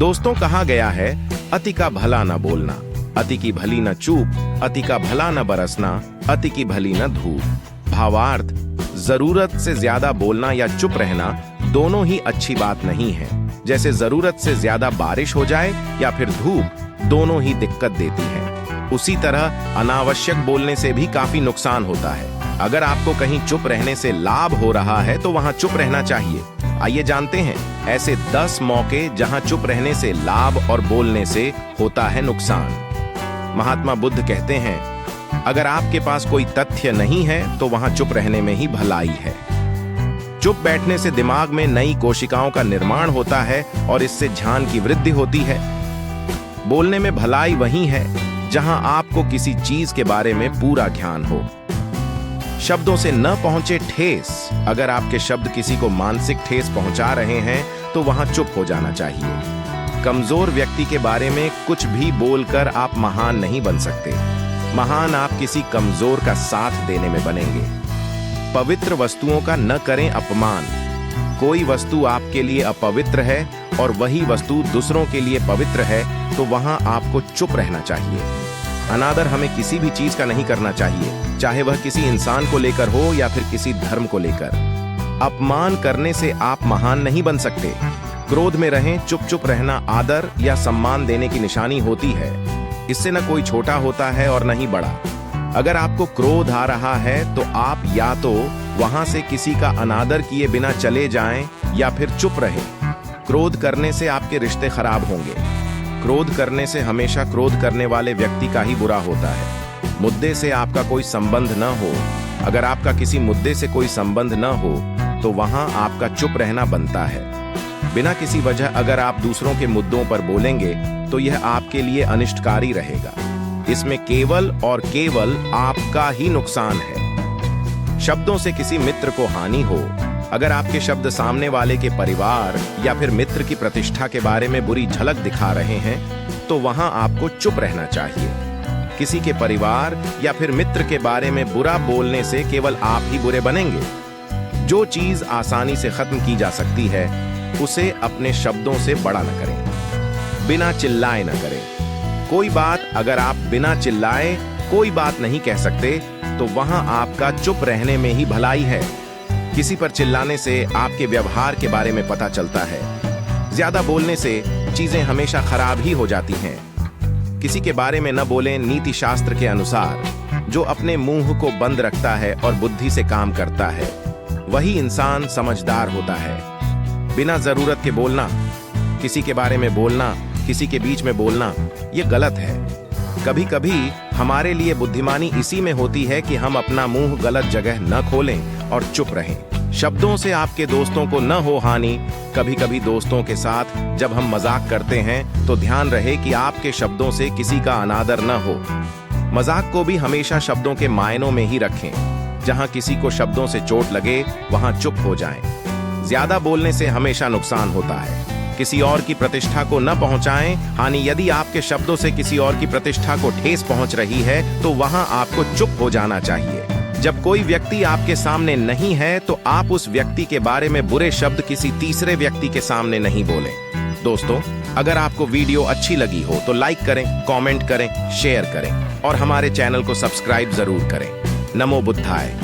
दोस्तों, कहा गया है, अति का भला न बोलना, अति की भली न चूप, अति का भला न बरसना, अति की भली न धूप। भावार्थ, जरूरत से ज्यादा बोलना या चुप रहना दोनों ही अच्छी बात नहीं है। जैसे जरूरत से ज्यादा बारिश हो जाए या फिर धूप, दोनों ही दिक्कत देती है। उसी तरह अनावश्यक बोलने से भी काफी नुकसान होता है। अगर आपको कहीं चुप रहने से लाभ हो रहा है तो वहां चुप रहना चाहिए। आइए जानते हैं ऐसे 10 मौके जहां चुप रहने से लाभ और बोलने से होता है नुकसान। महात्मा बुद्ध कहते हैं, अगर आपके पास कोई तथ्य नहीं है तो वहां चुप रहने में ही भलाई है। चुप बैठने से दिमाग में नई कोशिकाओं का निर्माण होता है और इससे ध्यान की वृद्धि होती है। बोलने में भलाई वही है जहां आपको किसी चीज के बारे में पूरा ज्ञान हो। शब्दों से न पहुंचे ठेस। अगर आपके शब्द किसी को मानसिक ठेस पहुंचा रहे हैं तो वहां चुप हो जाना चाहिए। कमजोर व्यक्ति के बारे में कुछ भी बोलकर आप महान नहीं बन सकते। महान आप किसी कमजोर का साथ देने में बनेंगे। पवित्र वस्तुओं का न करें अपमान। कोई वस्तु आपके लिए अपवित्र है और वही वस्तु दूसरों के लिए पवित्र है तो वहां आपको चुप रहना चाहिए। अनादर हमें किसी भी चीज का नहीं करना चाहिए, चाहे वह किसी इंसान को लेकर हो या फिर किसी धर्म को लेकर। अपमान करने से आप महान नहीं बन सकते। क्रोध में रहें, चुप चुप रहना आदर या सम्मान देने की निशानी होती है। इससे न कोई छोटा होता है और न ही बड़ा। अगर आपको क्रोध आ रहा है तो आप या तो वहां से किसी का अनादर किए बिना चले जाएं या फिर चुप रहें। क्रोध करने से आपके रिश्ते खराब होंगे। क्रोध करने से हमेशा क्रोध करने वाले व्यक्ति का ही बुरा होता है। मुद्दे से आपका कोई संबंध न हो। अगर आपका किसी मुद्दे से कोई संबंध न हो तो वहां आपका चुप रहना बनता है। बिना किसी वजह अगर आप दूसरों के मुद्दों पर बोलेंगे तो यह आपके लिए अनिष्टकारी रहेगा। इसमें केवल और केवल आपका ही नुकसान है। शब्दों से किसी मित्र को हानि हो। अगर आपके शब्द सामने वाले के परिवार या फिर मित्र की प्रतिष्ठा के बारे में बुरी झलक दिखा रहे हैं तो वहां आपको चुप रहना चाहिए। किसी के परिवार या फिर मित्र के बारे में बुरा बोलने से केवल आप ही बुरे बनेंगे। जो चीज आसानी से खत्म की जा सकती है उसे अपने शब्दों से बड़ा न करें। बिना चिल्लाए न करें। कोई बात अगर आप बिना चिल्लाए कोई बात नहीं कह सकते तो वहां आपका चुप रहने में ही भलाई है। किसी पर चिल्लाने से आपके व्यवहार के बारे में पता चलता है। ज्यादा बोलने से चीजें हमेशा खराब ही हो जाती हैं। किसी के बारे में न बोलें। नीति शास्त्र के अनुसार जो अपने मुंह को बंद रखता है और बुद्धि से काम करता है वही इंसान समझदार होता है। बिना जरूरत के बोलना, किसी के बारे में बोलना, किसी के बीच में बोलना, ये गलत है। कभी कभी हमारे लिए बुद्धिमानी इसी में होती है कि हम अपना मुंह गलत जगह न खोलें और चुप रहें। शब्दों से आपके दोस्तों को न हो हानि। कभी कभी दोस्तों के साथ जब हम मजाक करते हैं तो ध्यान रहे कि आपके शब्दों से किसी का अनादर न हो। मजाक को भी हमेशा शब्दों के मायनों में ही रखें। जहां किसी को शब्दों से चोट लगे वहां चुप हो जाएं। ज्यादा बोलने से हमेशा नुकसान होता है। किसी और की प्रतिष्ठा को न पहुंचाएं हानि। यदि आपके शब्दों से किसी और की प्रतिष्ठा को ठेस पहुंच रही है तो वहां आपको चुप हो जाना चाहिए। जब कोई व्यक्ति आपके सामने नहीं है तो आप उस व्यक्ति के बारे में बुरे शब्द किसी तीसरे व्यक्ति के सामने नहीं बोलें। दोस्तों, अगर आपको वीडियो अच्छी लगी हो तो लाइक करें, कमेंट करें, शेयर करें और हमारे चैनल को सब्सक्राइब जरूर करें। नमो बुद्धाय।